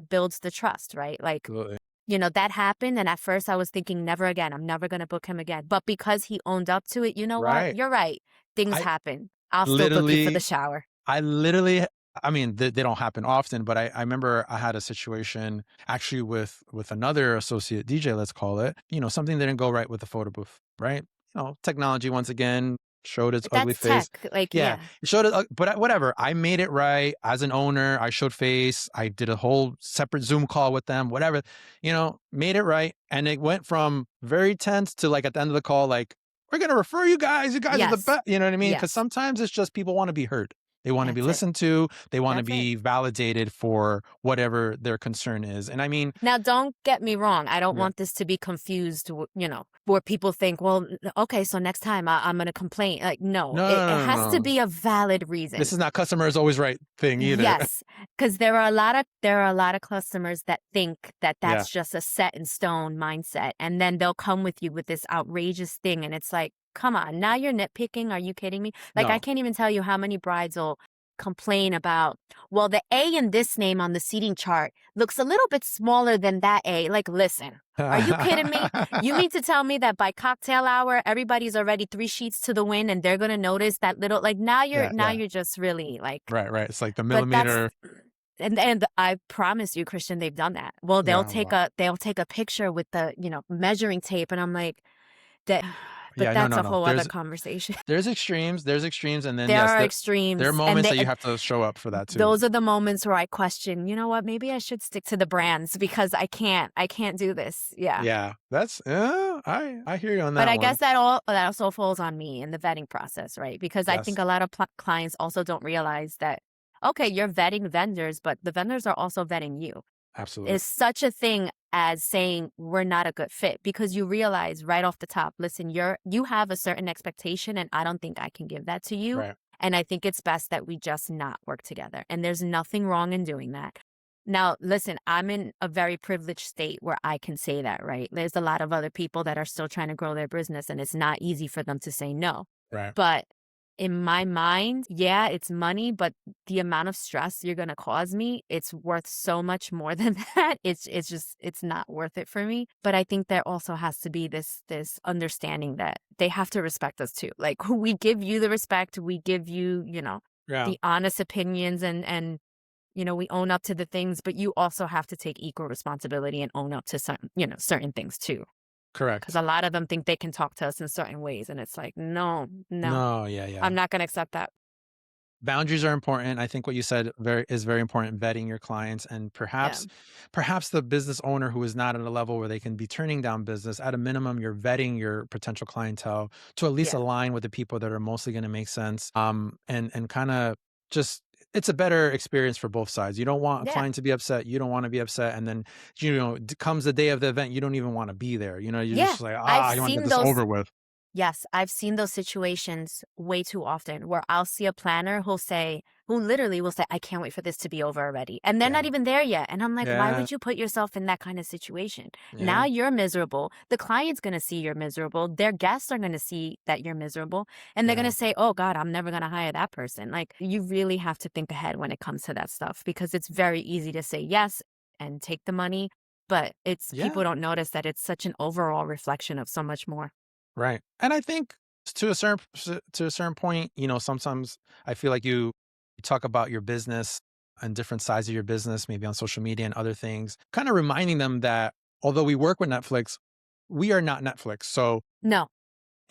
builds the trust, right? Like, Absolutely. that happened, and at first I was thinking, "Never again. I'm never gonna book him again." But because he owned up to it, you know what? Right. You're right. Things I happen. I'll still book you for the literally shower. I literally, I mean, they don't happen often, but I remember I had a situation actually with another associate DJ, let's call it. Something didn't go right with the photo booth, right? Technology once again showed its ugly That's face. tech. Like, Yeah, yeah. it showed it, but whatever. I made it right as an owner. I showed face. I did a whole separate Zoom call with them. Whatever, made it right, and it went from very tense to like at the end of the call, like we're gonna refer you guys. You guys are the Yes. best. You know what I mean? Because Yes. sometimes it's just people want to be heard. They want to be That's it. listened to. They want to That's it. be validated for whatever their concern is. And I mean, Now, don't get me wrong. I don't yeah, want this to be confused, where people think, well, okay, so next time I'm going to complain. Like, no, no, it no, no, has to no. be a valid This reason. is not customer is always right thing either. Yes, because there are a lot of customers that think that Yeah, that's just a set in stone mindset, and then they'll come with you with this outrageous thing, and it's like, come on, now you're nitpicking. Are you kidding me? Like, I no, can't even tell you how many brides will complain about, well, the A in this name on the seating chart looks a little bit smaller than that A. Like, listen, are you kidding me? You mean to tell me that by cocktail hour, everybody's already 3 sheets to the wind and they're going to notice that little, like, Yeah, now yeah. you're just really like, Right, right. It's like the but that's, millimeter. and I promise you, Christian, they've done that. Well, Yeah, wow. they'll take a picture with the, measuring tape. And I'm like, that, but Yeah, no, that's no, a no. whole other conversation. There's extremes, and then There yes, are there are extremes, and moments that you have to show up for that too. those are the moments where I question, you know what, maybe I should stick to the brands because I can't do this. Yeah. Yeah, that's I hear you on But that I one. guess that also falls on me in the vetting process, right? Because I Yes, think a lot of clients also don't realize that, okay, you're vetting vendors, but the vendors are also vetting you. absolutely. Is such a thing as saying we're not a good fit because you realize right off the top, listen, you have a certain expectation and I don't think I can give that to you. Right. And I think it's best that we just not work together. And there's nothing wrong in doing that. Now, listen, I'm in a very privileged state where I can say that, right? There's a lot of other people that are still trying to grow their business and it's not easy for them to say no. Right. But in my mind, yeah, it's money, but the amount of stress you're going to cause me, it's worth so much more than that. It's just it's not worth it for me. But I think there also has to be this understanding that they have to respect us too. Like we give you the respect, we give you, Yeah. the honest opinions and we own up to the things, but you also have to take equal responsibility and own up to certain things too. Because Correct. a lot of them think they can talk to us in certain ways. And it's like, no, no, No, yeah, yeah. I'm not going to accept that. Boundaries are important. I think what you said is very important, vetting your clients, and Yeah. perhaps the business owner who is not at a level where they can be turning down business, at a minimum, you're vetting your potential clientele to at least Yeah. align with the people that are mostly going to make sense. And kind of just it's a better experience for both sides. You don't want a Yeah. client to be upset. You don't want to be upset. And then, comes the day of the event, you don't even want to be there. You're Yeah. just like, I've you want to get seen this those. over with. Yes, I've seen those situations way too often where I'll see a planner who literally will say, I can't wait for this to be over already. And they're Yeah. not even there yet. And I'm like, why Yeah. would you put yourself in that kind of situation? Now Yeah. you're miserable. The client's going to see you're miserable. Their guests are going to see that you're miserable. And they're going Yeah. to say, oh God, I'm never going to hire that person. Like you really have to think ahead when it comes to that stuff because it's very easy to say yes and take the money. But Yeah. people don't notice that it's such an overall reflection of so much more. Right. And I think to a certain point, sometimes I feel like you talk about your business and different sides of your business, maybe on social media and other things, kind of reminding them that although we work with Netflix, we are not Netflix. So No.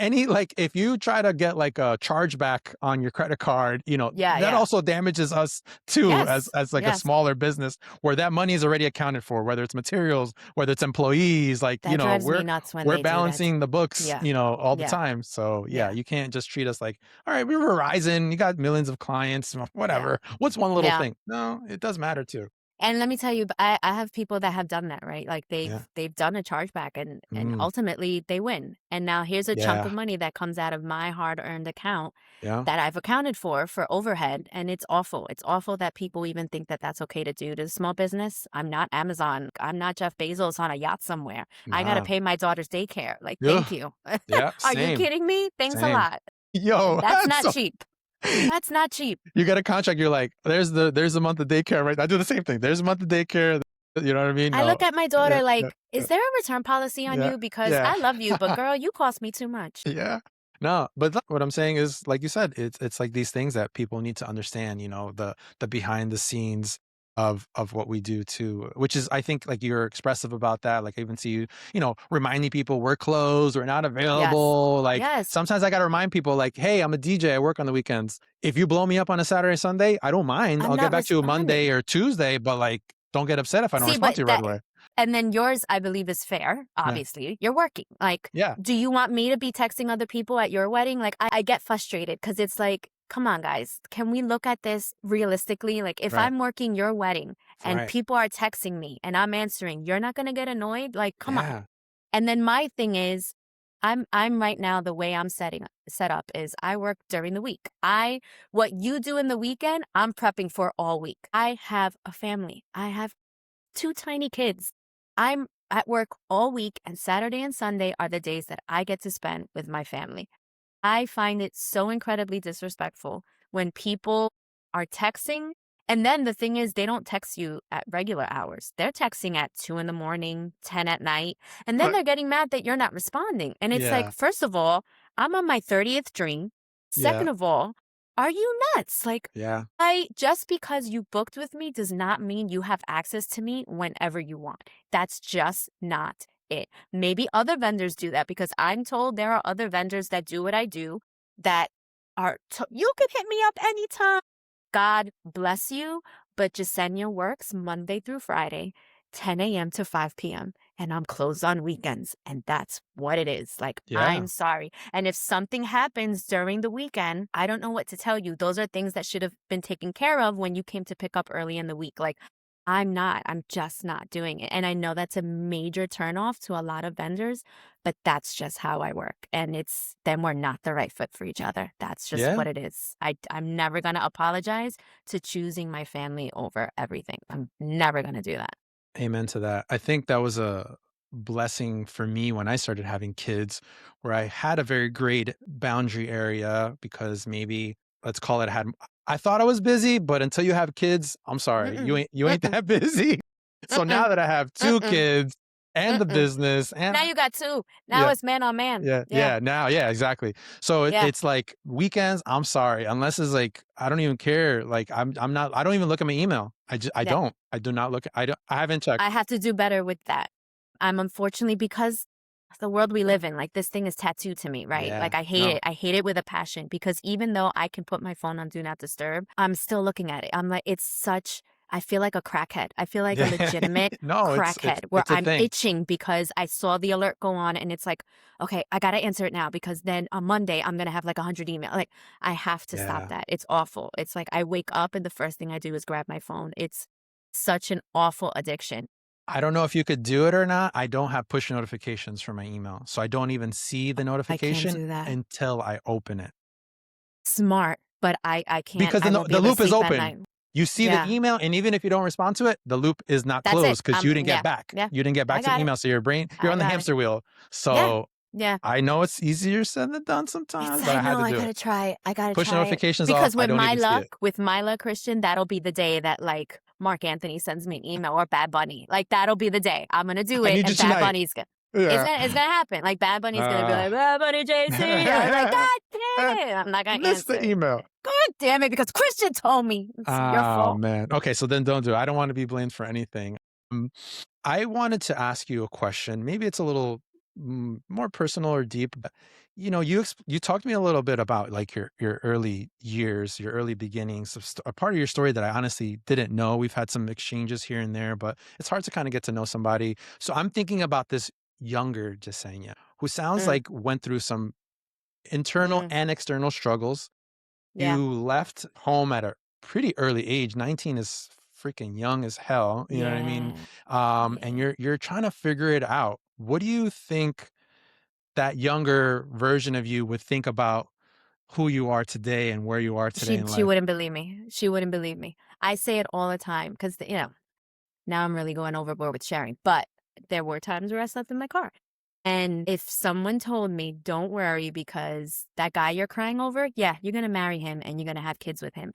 if you try to get like a chargeback on your credit card, Yeah, that yeah. also damages us too as Yes. like a Yes. smaller business where that money is already accounted for, whether it's materials, whether it's employees, like, That drives me we're nuts when we're they do that. balancing the books, Yeah. all the Yeah. time. So yeah, Yeah. you can't just treat us like, all right, we're Verizon, you got millions of clients, Yeah. whatever. What's one little Yeah. thing? No, it does matter too. And let me tell you, I have people that have done that, right? Like Yeah. they've done a chargeback and Mm, ultimately they win. And now here's a chunk yeah. of money that comes out of my hard-earned account Yeah. that I've accounted for overhead, and it's awful. It's awful that people even think that that's okay to do to small business. I'm not Amazon. I'm not Jeff Bezos on a yacht somewhere. I got to Nah. pay my daughter's daycare. Like, thank Ugh. you. Yeah. Are you Same. kidding me? Thanks a Same. lot. Yo, That's that's not so cheap. That's not cheap. you get a contract, you're like, there's a month of daycare, right? I do the same thing. There's a month of daycare. You know what I mean? I No. look at my Yeah, daughter yeah, like, is there a return policy on yeah, you? Because yeah. I love you, but girl, you cost me too much. Yeah. No, but what I'm saying is, like you said, it's like these things that people need to understand, the behind the scenes of what we do too, which is I think like you're expressive about that. Like I even see you, reminding people we're closed, we're not Yes. available. Like Yes. sometimes I gotta remind people, like, hey, I'm a DJ, I work on the weekends. If you blow me up on a Saturday, Sunday, I don't mind. I'm I'll get not back to you Monday responding. or Tuesday, but like don't get upset if I don't See, respond but to you right away. and then yours, I believe, is fair. Yeah. Obviously, you're working. Like, Yeah. do you want me to be texting other people at your wedding? Like, I get frustrated because it's like, come on, guys, can we look at this realistically? Like, if Right. I'm working your wedding and Right. people are texting me and I'm answering, you're not going to get annoyed? Like, come on. Yeah. And then my thing is, I'm right now the way I'm set up is I work during the week. What you do in the weekend, I'm prepping for all week. I have a family. I have 2 tiny kids. I'm at work all week, and Saturday and Sunday are the days that I get to spend with my family. I find it so incredibly disrespectful when people are texting. And then the thing is, they don't text you at regular hours. They're texting at 2 in the morning, 10 at night. And then But they're getting mad that you're not responding. And it's like, yeah, first of all, I'm on my 30th dream. yeah, Second of all, are you nuts? Like, yeah, just because you booked with me does not mean you have access to me whenever you want. That's just not it. Maybe other vendors do that, because I'm told there are other vendors that do what I do that you can hit me up anytime. God bless you, but Jessenia works Monday through Friday, 10 a.m. to 5 p.m., and I'm closed on weekends, and that's what it is. Like, yeah, I'm sorry. And if something happens during the weekend, I don't know what to tell you. Those are things that should have been taken care of when you came to pick up early in the week. Like, I'm just not doing it. And I know that's a major turnoff to a lot of vendors, but that's just how I work. And then we're not the right fit for each other. That's just yeah. what it is. I'm never going to apologize to choosing my family over everything. I'm never going to do that. Amen to that. I think that was a blessing for me when I started having kids, where I had a very great boundary area because maybe let's call it I thought I was busy, but until you have kids, I'm sorry, Mm-mm, you ain't mm-mm, that busy. So mm-mm, now that I have two mm-mm, kids and the mm-mm. business and Now you got two. Now yeah, it's man on man. yeah, Yeah. yeah, now, yeah, exactly. So Yeah. it's like weekends, I'm sorry, unless it's like I don't even care. Like I'm not. I don't even look at my email. I Yeah. don't. I do not look. I don't. I haven't checked. I have to do better with that. I'm unfortunately, because the world we live in, like, this thing is tattooed to me, right? Like, Yeah. I hate No. it. I hate it with a passion, because even though I can put my phone on Do Not Disturb, I'm still looking at it. I'm like, I feel like a crackhead. I feel like a Yeah. legitimate No. crackhead, where It's a I'm thing. itching because I saw the alert go on, and it's like, okay, I got to answer it now, because then on Monday I'm going to have like 100 emails. Like, I have to stop Yeah. that. It's awful. It's like I wake up and the first thing I do is grab my phone. It's such an awful addiction. I don't know if you could do it or not. I don't have push notifications for my email, so I don't even see the I can't notification do that. until I open it. Smart, but I can't. Because I won't be the able to loop is sleep at open. night. You see the Yeah, email, and even if you don't respond to it, the loop is not that's it. closed because you didn't get Yeah, back. yeah. You didn't get I back to the got it. email, so you're I on the got it. hamster wheel. Yeah, So yeah. I know it's easier said than done sometimes, but I I had know. to I do it. gotta try. I gotta Push try it, notifications off. because I don't even see it. with my luck, Christian, that'll be the day that, like, Mark Anthony sends me an email, or Bad Bunny. Like, that'll be the day I'm gonna do I it, need you and Bad tonight. Bunny's gonna. Yeah. It's gonna happen. Like, Bad Bunny's gonna be Uh, like, Bad Bunny JC. I was like, God dang it! I'm not gonna Missed the answer. email. God damn it! Because Christian told me it's your Oh fault. man. Okay, so then don't do it. I don't want to be blamed for anything. Um, I wanted to ask you a question. Maybe it's a little more personal or deep, but you talked to me a little bit about like your early years, your early beginnings, a part of your story that I honestly didn't know. We've had some exchanges here and there, but it's hard to kind of get to know somebody. So I'm thinking about this younger Jasenia, who sounds Mm, like went through some internal mm, and external struggles. yeah. You left home at a pretty early age. 19 is freaking young as hell. You know what I mean? Yeah. And Yeah. you're trying to figure it out. What do you think that younger version of you would think about who you are today and where you are today in She life? wouldn't believe me. She wouldn't believe me. I say it all the time, because, now I'm really going overboard with sharing, but there were times where I slept in my car. And if someone told me, don't worry, because that guy you're crying over, yeah, you're going to marry him and you're going to have kids with him.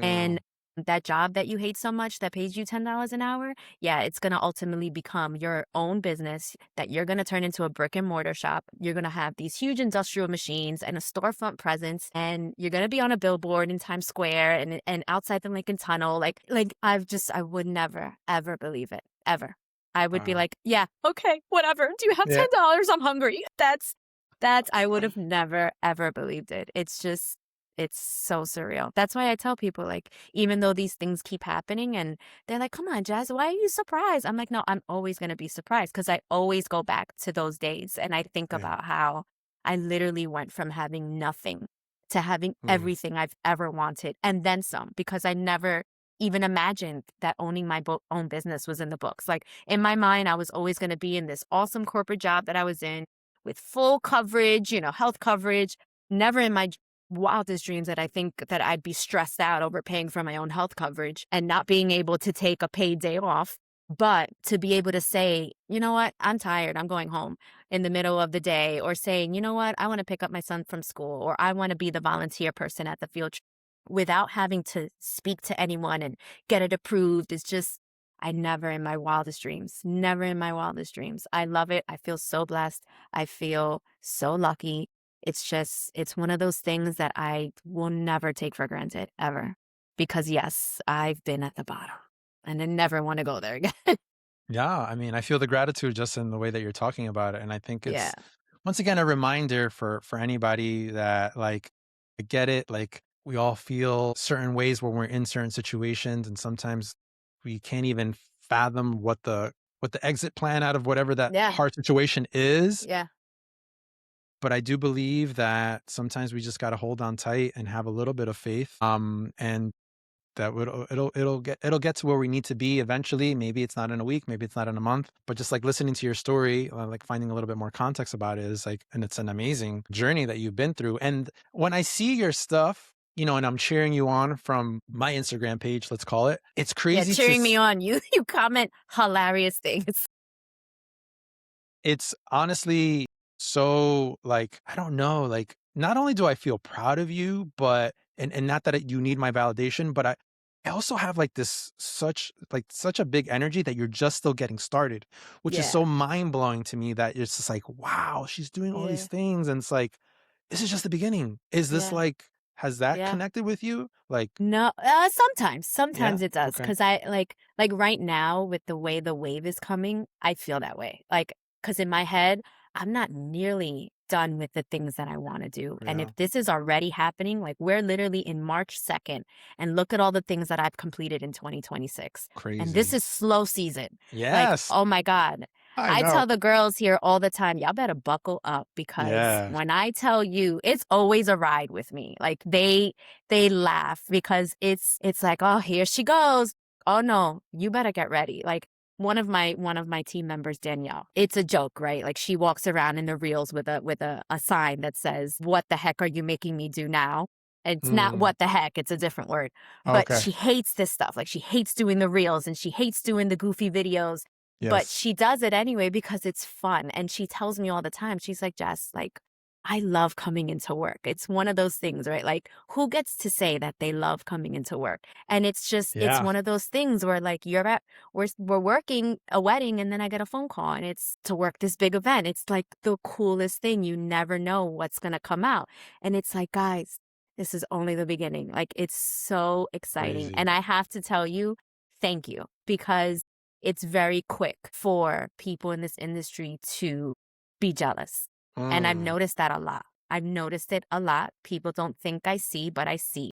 And Mm, that job that you hate so much that pays you $10 an hour, yeah, it's going to ultimately become your own business that you're going to turn into a brick and mortar shop. You're going to have these huge industrial machines and a storefront presence, and you're going to be on a billboard in Times Square and outside the Lincoln Tunnel. I would never, ever believe it, ever. I would be wow. like, yeah, okay, whatever. Do you have Yeah. $10? I'm hungry. I would have never, ever believed it. It's so surreal. That's why I tell people, like, even though these things keep happening and they're like, come on, Jazz, why are you surprised? I'm like, no, I'm always going to be surprised, because I always go back to those days and I think Yeah. about how I literally went from having nothing to having Mm, everything I've ever wanted and then some, because I never even imagined that owning my own business was in the books. Like, in my mind, I was always going to be in this awesome corporate job that I was in with full coverage, health coverage. Never in my wildest dreams that I think that I'd be stressed out over paying for my own health coverage and not being able to take a paid day off. But to be able to say, you know what, I'm tired, I'm going home in the middle of the day, or saying, you know what, I want to pick up my son from school, or I want to be the volunteer person at the field trip. without having to speak to anyone and get it approved. It's just, I never in my wildest dreams, never in my wildest dreams. I love it. I feel so blessed. I feel so lucky. It's just, it's one of those things that I will never take for granted ever. Because yes, I've been at the bottom and I never want to go there again. Yeah, I mean, I feel the gratitude just in the way that you're talking about it, and I think Yeah. it's once again a reminder for anybody that like I get it, like we all feel certain ways when we're in certain situations, and sometimes we can't even fathom what the exit plan out of whatever that Yeah. hard situation is. Yeah. But I do believe that sometimes we just got to hold on tight and have a little bit of faith. And that would it'll get to where we need to be eventually. Maybe it's not in a week, maybe it's not in a month, but just like listening to your story, like finding a little bit more context about it is like, and it's an amazing journey that you've been through. And when I see your stuff, you know, and I'm cheering you on from my Instagram page, let's call it, it's Yeah. crazy Cheering me on. You comment hilarious things. it's honestly so like, I don't know, like not only do I feel proud of you, but and not that you need my validation, but I also have like this such a big energy that you're just still getting started, which is Yeah. so mind blowing to me that it's just like, wow, she's doing all these Yeah. things. And it's like, this is just the beginning. Is this Yeah. like, has that Yeah. connected with you? Like, No, sometimes. yeah, Sometimes it does, okay. cause I like, right now, with the way the wave is coming, I feel that way. Like, cause in my head, I'm not nearly done with the things that I wanna do, and if Yeah, this is already happening, like, we're literally in March 2nd, and look at all the things that I've completed in 2026, and this crazy. is slow season. Like, Yes, oh my god. I I know. tell the girls here all the time, "Y'all better buckle up," because Yeah. when I tell you, it's always a ride with me. Like, they laugh because it's like, "Oh, here she goes. Oh no, you better get ready." Like one of my team members, Danielle, it's a joke, right? Like she walks around in the reels with a sign that says, "What the heck are you making me do now?" It's not Mm, what the heck, it's a different word. But okay. she hates this stuff. Like she hates doing the reels and she hates doing the goofy videos, but Yes. she does it anyway because it's fun. And she tells me all the time, she's like, "Jess, like I love coming into work." It's one of those things, right? Like, who gets to say that they love coming into work? And it's just, it's Yeah. one of those things where, like, we're working a wedding, and then I get a phone call, and it's to work this big event. It's like the coolest thing. You never know what's gonna come out, and it's like, guys, this is only the beginning. Like, it's so exciting, Crazy. and I have to tell you, thank you, because it's very quick for people in this industry to be jealous, and I've Mm. noticed that a lot. I've noticed it a lot. People don't think I see, but I see.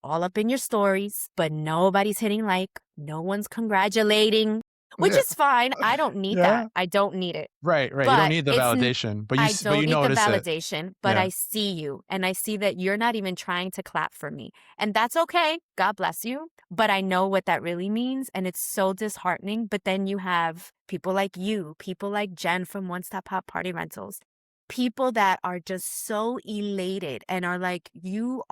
All up in your stories, but nobody's hitting like, no one's congratulating, which Yeah. is fine. I don't need that. Yeah. I don't need it. Right, right. You don't But need the it's validation, but I but don't you need the notice it. validation, but Yeah. I see you and I see that you're not even trying to clap for me. And that's okay. God bless you. But I know what that really means. And it's so disheartening. But then you have people like you, people like Jen from One Stop Pop Party Rentals, people that are just so elated and are like, you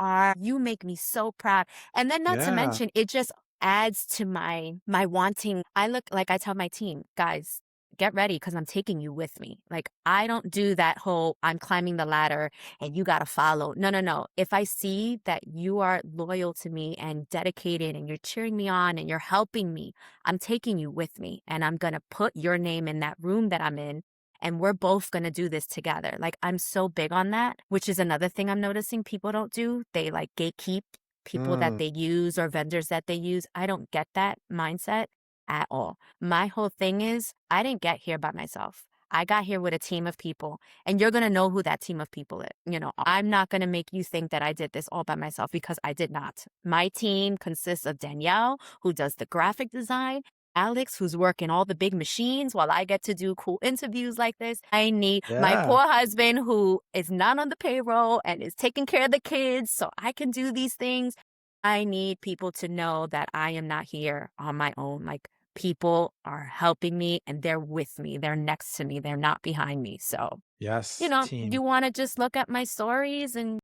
make me so proud. And then not to Yeah. mention, it just adds to my wanting. I look like, I tell my team, guys, get ready because I'm taking you with me. Like, I don't do that whole I'm climbing the ladder and you got to follow. No, no, no. If I see that you are loyal to me and dedicated and you're cheering me on and you're helping me, I'm taking you with me and I'm going to put your name in that room that I'm in. And we're both going to do this together. Like, I'm so big on that, which is another thing I'm noticing people don't do. They like gatekeep people that Mm. they use or vendors that they use. I don't get that mindset at all. My whole thing is, I didn't get here by myself. I got here with a team of people, and you're going to know who that team of people is. I'm not going to make you think that I did this all by myself because I did not. My team consists of Danielle, who does the graphic design, Alex, who's working all the big machines while I get to do cool interviews like this. I need my Yeah. poor husband, who is not on the payroll and is taking care of the kids so I can do these things. I need people to know that I am not here on my own. Like, people are helping me and they're with me. They're next to me. They're not behind me. So, Yes, you team. want to just look at my stories and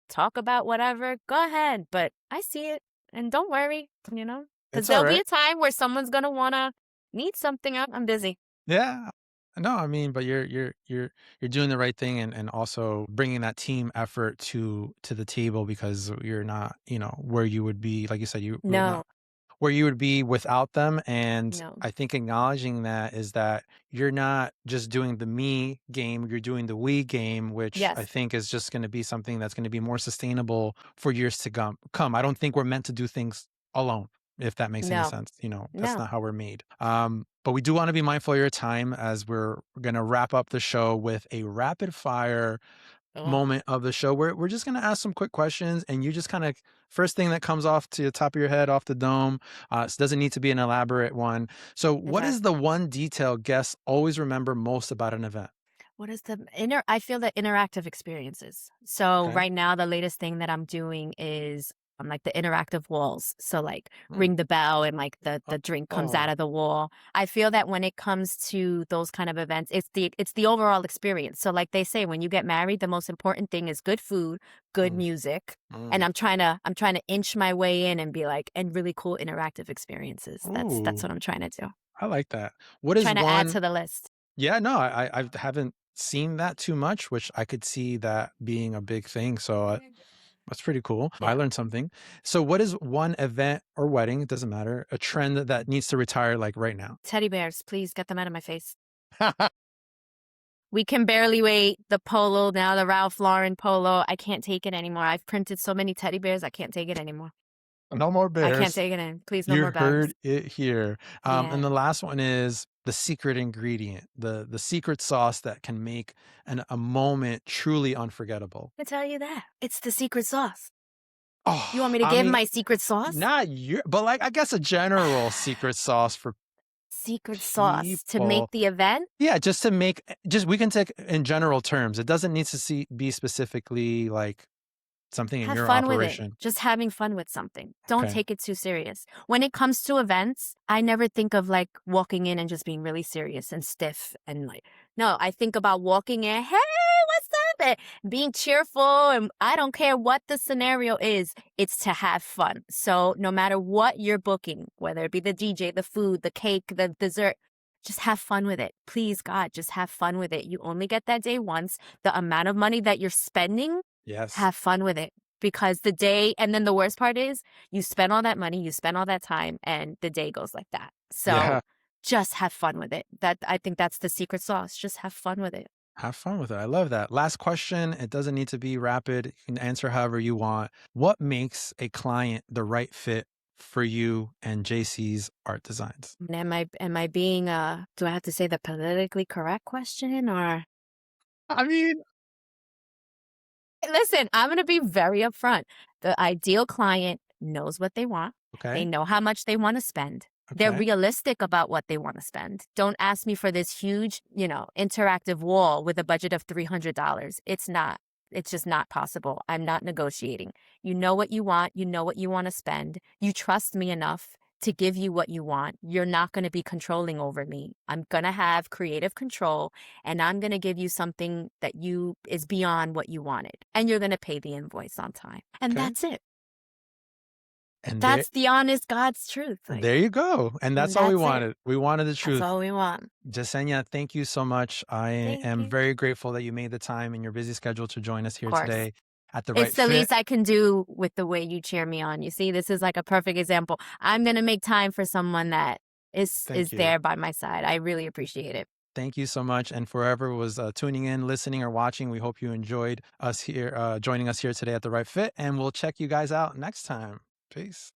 talk about whatever, go ahead. But I see it. And don't worry, because It's there'll be alright. a time where someone's going to want to need something. I'm busy. Yeah. No, I mean, but you're doing the right thing and also bringing that team effort to the table because you're not, where you would be, like you said, you're not No, where you would be without them. And no. I think acknowledging that is that you're not just doing the me game, you're doing the we game, which I Yes. think is just going to be something that's going to be more sustainable for years to come. I don't think we're meant to do things alone, if that makes any No. sense. That's No. not how we're made. But we do want to be mindful of your time as we're going to wrap up the show with a rapid fire Ugh. moment of the show where we're just going to ask some quick questions and you just kind of first thing that comes off to the top of your head off the dome. It doesn't need to be an elaborate one. So what Okay. is the one detail guests always remember most about an event? What is the I feel that interactive experiences. So Okay. right now, the latest thing that I'm doing is like the interactive walls. So like Mm. ring the bell and like the drink comes out Oh. of the wall. I feel that when it comes to those kind of events, it's the overall experience. So like they say, when you get married, the most important thing is good food, good Mm, music. And mm. I'm trying to inch my way in and be like, and really cool interactive experiences. That's Ooh, what I'm trying to do. I like that. What is Trying to add one? to the list. Yeah, no, I haven't seen that too much, which I could see that being a big thing. So that's pretty cool. I Yeah. learned something. So, what is one event or wedding, it doesn't matter, a trend that needs to retire like right now? Teddy bears, please get them out of my face. We can barely wait. The polo, now the Ralph Lauren polo. I can't take it anymore. I've printed so many teddy bears. I can't take it anymore. No more I can't bears. take it in. Please, no You more bears. heard it here. And Yeah. the last one is the secret ingredient, the secret sauce that can make a moment truly unforgettable. I tell you that. It's the secret sauce. You want Oh, me to I give mean, my secret sauce? not your, but like I guess a general secret sauce for Secret sauce to make people. the event? Yeah, just to make just we can take in general terms. It doesn't need to be specifically like something in Have your fun with it. operation. Just having fun with something. Don't Okay. take it too serious. When it comes to events, I never think of like walking in and just being really serious and stiff and like, no, I think about walking in, hey, what's up? And being cheerful. And I don't care what the scenario is, it's to have fun. So no matter what you're booking, whether it be the DJ, the food, the cake, the dessert, just have fun with it. Please, God, just have fun with it. You only get that day once. The amount of money that you're spending, Yes. have fun with it because the day, and then the worst part is you spend all that money, you spend all that time, and the day goes like that. So Yeah. just have fun with it. I think that's the secret sauce. Just have fun with it. Have fun with it. I love that. Last question. It doesn't need to be rapid. You can answer however you want. What makes a client the right fit for you and JC's art designs? And am I being do I have to say the politically correct question or I mean, listen, I'm going to be very upfront. The ideal client knows what they want. They okay. know how much they want to spend. They're Okay. realistic about what they want to spend. Don't ask me for this huge, interactive wall with a budget of $300. It's not. It's just not possible. I'm not negotiating. You know what you want. You know what you want to spend. You trust me enough to give you what you want. You're not going to be controlling over me. I'm going to have creative control and I'm going to give you something that you is beyond what you wanted. And you're going to pay the invoice on time. And Okay. that's it. And That's the honest God's truth. Like, there you go. And and that's all we that's it. wanted. We wanted the That's truth. all we want. Jasenia, thank you so much. I Thank am you. very grateful that you made the time in your busy schedule to join us Of here course. today at the right It's the fit. least I can do with the way you cheer me on. You see, this is like a perfect example. I'm going to make time for someone that is Thank you. there by my side. I really appreciate it. Thank you so much. And for whoever was tuning in, listening, or watching, we hope you enjoyed us here, joining us here today at the right fit. And we'll check you guys out next time. Peace.